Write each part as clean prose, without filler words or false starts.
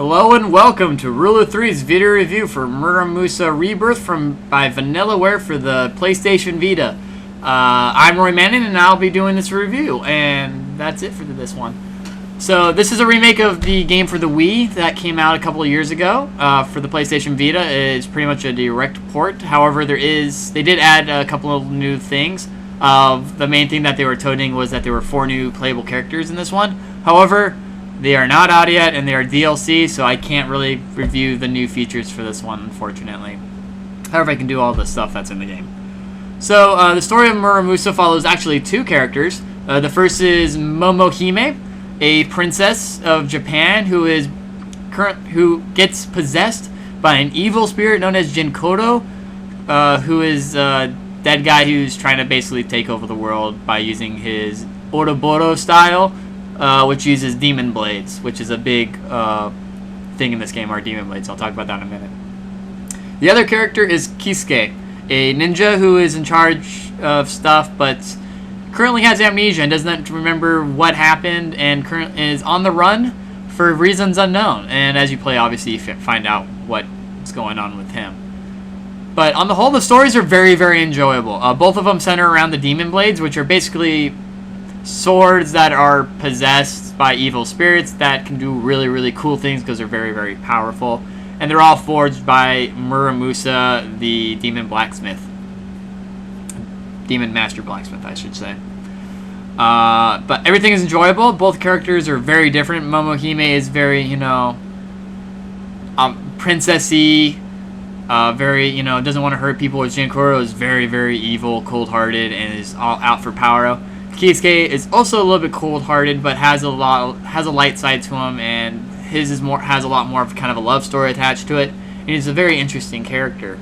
Hello and welcome to Ruler 3's video review for Muramasa Rebirth by Vanillaware for the PlayStation Vita. I'm Manan and I'll be doing this review, and that's it for this one. So this is a remake of the game for the Wii that came out a couple of years ago for the PlayStation Vita. It's pretty much a direct port. However, they did add a couple of new things. The main thing that they were toting was that there were 4 new playable characters in this one. However, they are not out yet, and they are DLC, so I can't really review the new features for this one, unfortunately. However, I can do all the stuff that's in the game. So, the story of Muramasa follows actually 2 characters. The first is Momohime, a princess of Japan who gets possessed by an evil spirit known as Jinkodo, who is a dead guy who's trying to basically take over the world by using his Ouroboros style, which uses demon blades, which is a big thing in this game, are demon blades. I'll talk about that in a minute. The other character is Kisuke, a ninja who is in charge of stuff, but currently has amnesia and doesn't remember what happened, and currently is on the run for reasons unknown. And as you play, obviously, you find out what's going on with him. But on the whole, the stories are very, very enjoyable. Both of them center around the demon blades, which are basically swords that are possessed by evil spirits that can do really, really cool things because they're very, very powerful. And they're all forged by Muramasa, the demon blacksmith. Demon master blacksmith, I should say. But everything is enjoyable. Both characters are very different. Momohime is very, princessy, very, doesn't want to hurt people. Jinkodo is very, very evil, cold-hearted, and is all out for power. Kisuke is also a little bit cold-hearted, but has a light side to him, and his has a lot more of kind of a love story attached to it. And he's a very interesting character.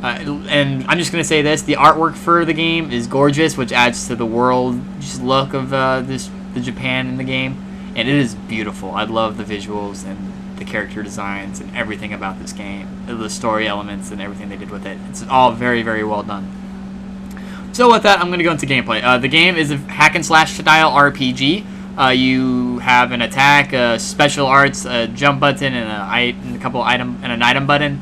And I'm just gonna say this: the artwork for the game is gorgeous, which adds to the world look of the Japan in the game, and it is beautiful. I love the visuals and the character designs and everything about this game, the story elements and everything they did with it. It's all very, very well done. So with that, I'm going to go into gameplay. The game is a hack-and-slash style RPG. You have an attack, special arts, a jump button, and an item button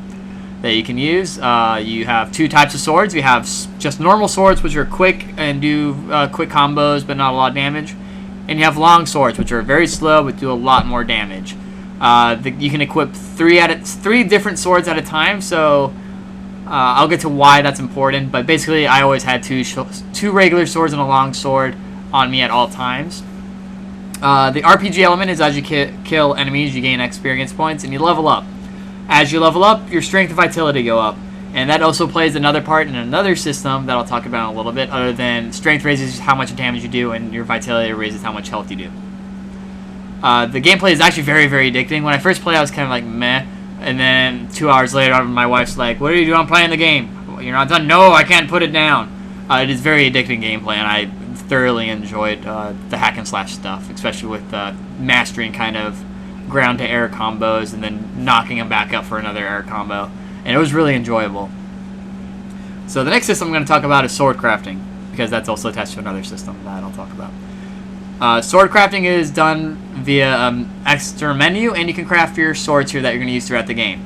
that you can use. You have 2 types of swords. You have just normal swords, which are quick and do quick combos, but not a lot of damage. And you have long swords, which are very slow but do a lot more damage. You can equip 3 different swords at a time. So I'll get to why that's important, but basically I always had 2 regular swords and a long sword on me at all times. The RPG element is as you kill enemies, you gain experience points, and you level up. As you level up, your strength and vitality go up. And that also plays another part in another system that I'll talk about in a little bit, other than strength raises how much damage you do, and your vitality raises how much health you do. The gameplay is actually very, very addicting. When I first played, I was kind of like, meh. And then 2 hours later, my wife's like, "What are you doing? I'm playing the game. You're not done?" "No, I can't put it down." It is very addicting gameplay, and I thoroughly enjoyed the hack and slash stuff, especially with mastering kind of ground to air combos and then knocking them back up for another air combo. And it was really enjoyable. So the next system I'm going to talk about is sword crafting, because that's also attached to another system that I'll talk about. Sword crafting is done via extra menu, and you can craft your swords here that you're going to use throughout the game.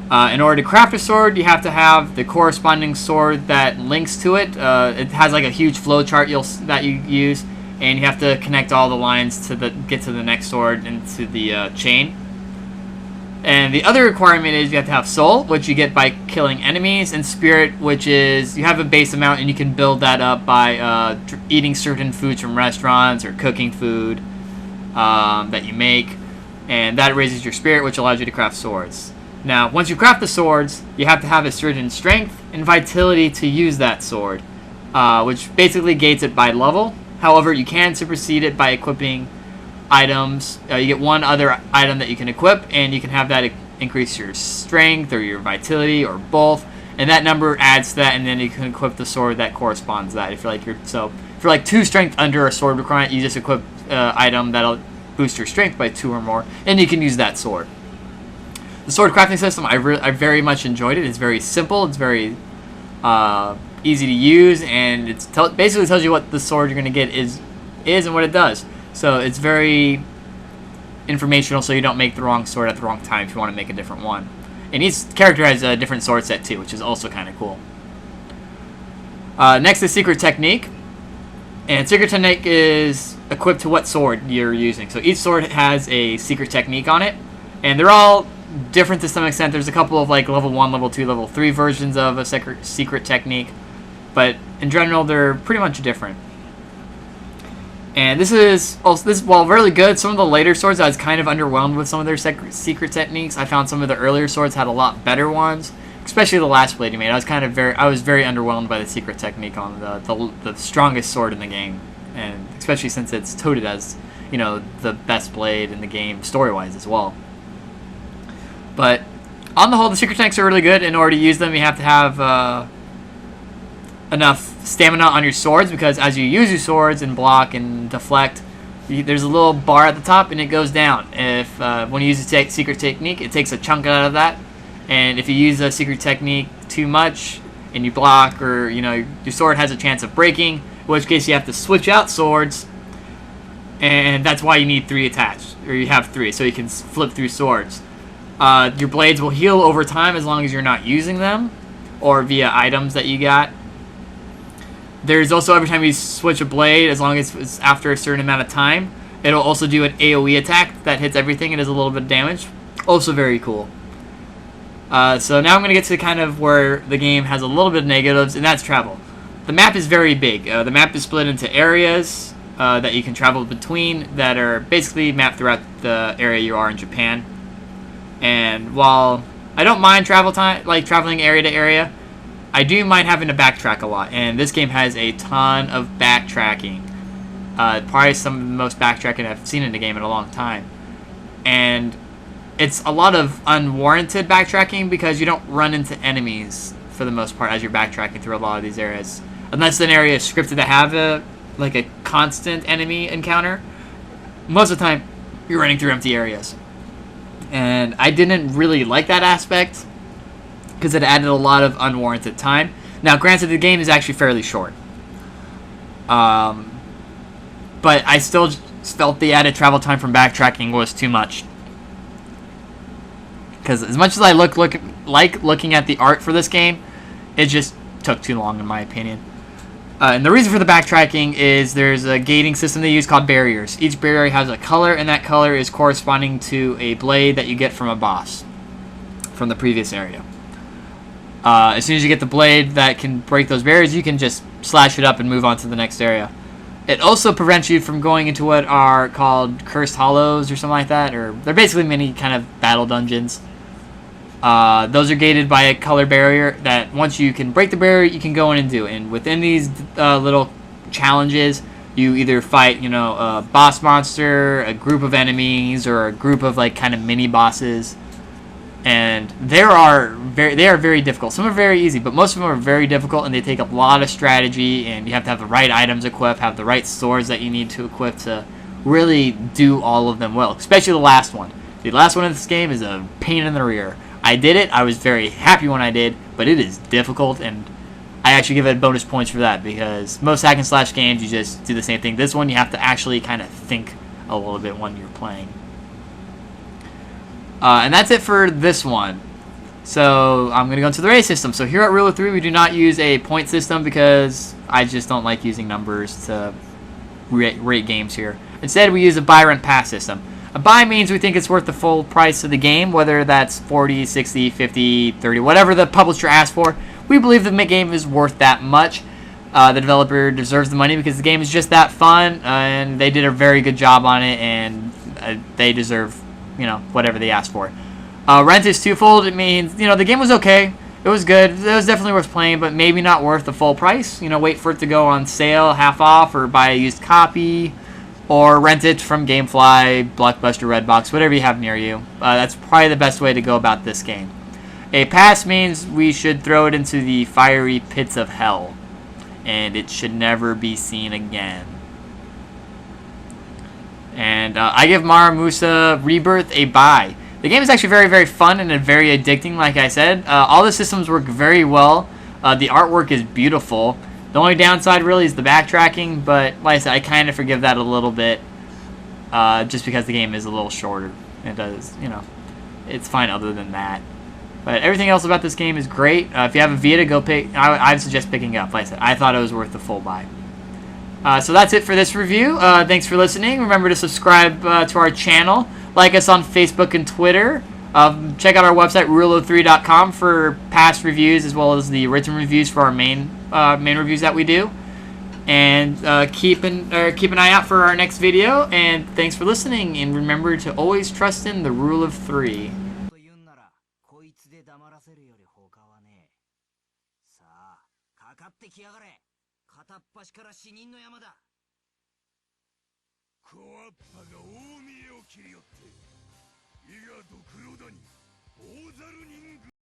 In order to craft a sword, you have to have the corresponding sword that links to it. It has like a huge flow chart that you use, and you have to connect all the lines to get to the next sword into the chain. And the other requirement is you have to have soul, which you get by killing enemies, and spirit, which is you have a base amount, and you can build that up by eating certain foods from restaurants or cooking food that you make, and that raises your spirit, which allows you to craft swords. Now, once you craft the swords, you have to have a certain strength and vitality to use that sword, which basically gates it by level. However, you can supersede it by equipping items. You get one other item that you can equip, and you can have that increase your strength or your vitality or both, and that number adds to that, and then you can equip the sword that corresponds to that. If you're like 2 strength under a sword requirement, you just equip item that'll boost your strength by 2 or more, and you can use that sword. The sword crafting system, I very much enjoyed it. It's very simple. It's very easy to use, and it basically tells you what the sword you're going to get is and what it does. So it's very informational so you don't make the wrong sword at the wrong time if you want to make a different one. And each character has a different sword set too, which is also kind of cool. Next is Secret Technique. And Secret Technique is equipped to what sword you're using. So each sword has a Secret Technique on it. And they're all different to some extent. There's a couple of like level 1, level 2, level 3 versions of a Secret Technique. But in general, they're pretty much different. And this is while really good. Some of the later swords I was kind of underwhelmed with some of their secret techniques. I found some of the earlier swords had a lot better ones, especially the last blade you made. I was very underwhelmed by the secret technique on the strongest sword in the game, and especially since it's touted as, you know, the best blade in the game story-wise as well. But on the whole, the secret techniques are really good. In order to use them, you have to have enough stamina on your swords, because as you use your swords and block and deflect, there's a little bar at the top and it goes down. If when you use a secret technique, it takes a chunk out of that, and if you use a secret technique too much and you block, or you know, your sword has a chance of breaking, in which case you have to switch out swords, and that's why you need 3 attached, or you have 3 so you can flip through swords. Your blades will heal over time as long as you're not using them or via items that you got. There's also, every time you switch a blade, as long as it's after a certain amount of time, it'll also do an AoE attack that hits everything and does a little bit of damage. Also very cool. So now I'm going to get to kind of where the game has a little bit of negatives, and that's travel. The map is very big. The map is split into areas that you can travel between that are basically mapped throughout the area you are in Japan. And while I don't mind traveling area to area, I do mind having to backtrack a lot, and this game has a ton of backtracking. Probably some of the most backtracking I've seen in the game in a long time. And it's a lot of unwarranted backtracking because you don't run into enemies for the most part as you're backtracking through a lot of these areas. Unless an area is scripted to have a constant enemy encounter, most of the time you're running through empty areas. And I didn't really like that aspect, because it added a lot of unwarranted time. Now, granted, the game is actually fairly short. But I still felt the added travel time from backtracking was too much. Because as much as I like looking at the art for this game, it just took too long in my opinion. And the reason for the backtracking is there's a gating system they use called barriers. Each barrier has a color, and that color is corresponding to a blade that you get from a boss from the previous area. As soon as you get the blade that can break those barriers, you can just slash it up and move on to the next area. It also prevents you from going into what are called Cursed Hollows or something like that, or they're basically mini kind of battle dungeons. Those are gated by a color barrier that once you can break the barrier, you can go in and do. And within these little challenges, you either fight, you know, a boss monster, a group of enemies, or a group of like kind of mini bosses. And they are very difficult. Some are very easy, but most of them are very difficult, and they take a lot of strategy, and you have to have the right items equipped, have the right swords that you need to equip to really do all of them well, especially the last one. The last one in this game is a pain in the rear. I did it. I was very happy when I did, but it is difficult, and I actually give it bonus points for that, because most hack and slash games, you just do the same thing. This one, you have to actually kind of think a little bit when you're playing. And that's it for this one. So I'm going to go into the rating system. So here at Rule of 3, we do not use a point system because I just don't like using numbers to rate games here. Instead, we use a buy, rent, pass system. A buy means we think it's worth the full price of the game, whether that's 40, 60, 50, 30, whatever the publisher asks for. We believe the game is worth that much. The developer deserves the money because the game is just that fun, and they did a very good job on it, and they deserve, you know, whatever they asked for. Rent is twofold. It means, you know, the game was okay. It was good. It was definitely worth playing, but maybe not worth the full price. You know, wait for it to go on sale, half off, or buy a used copy, or rent it from Gamefly, Blockbuster, Redbox, whatever you have near you. That's probably the best way to go about this game. A pass means we should throw it into the fiery pits of hell, and it should never be seen again. And I give Muramasa Rebirth a buy. The game is actually very fun and very addicting, like I said. All the systems work very well. The artwork is beautiful. The only downside really is the backtracking, but like I said, I kind of forgive that a little bit. just because the game is a little shorter. It does, you know, it's fine other than that. But everything else about this game is great. If you have a Vita, go pick. I'd suggest picking it up. Like I said, I thought it was worth the full buy. So that's it for this review. Thanks for listening. Remember to subscribe to our channel. Like us on Facebook and Twitter. Check out our website, rule03.com, for past reviews as well as the written reviews for our main reviews that we do. And keep an eye out for our next video. And thanks for listening. And remember to always trust in the rule of 3.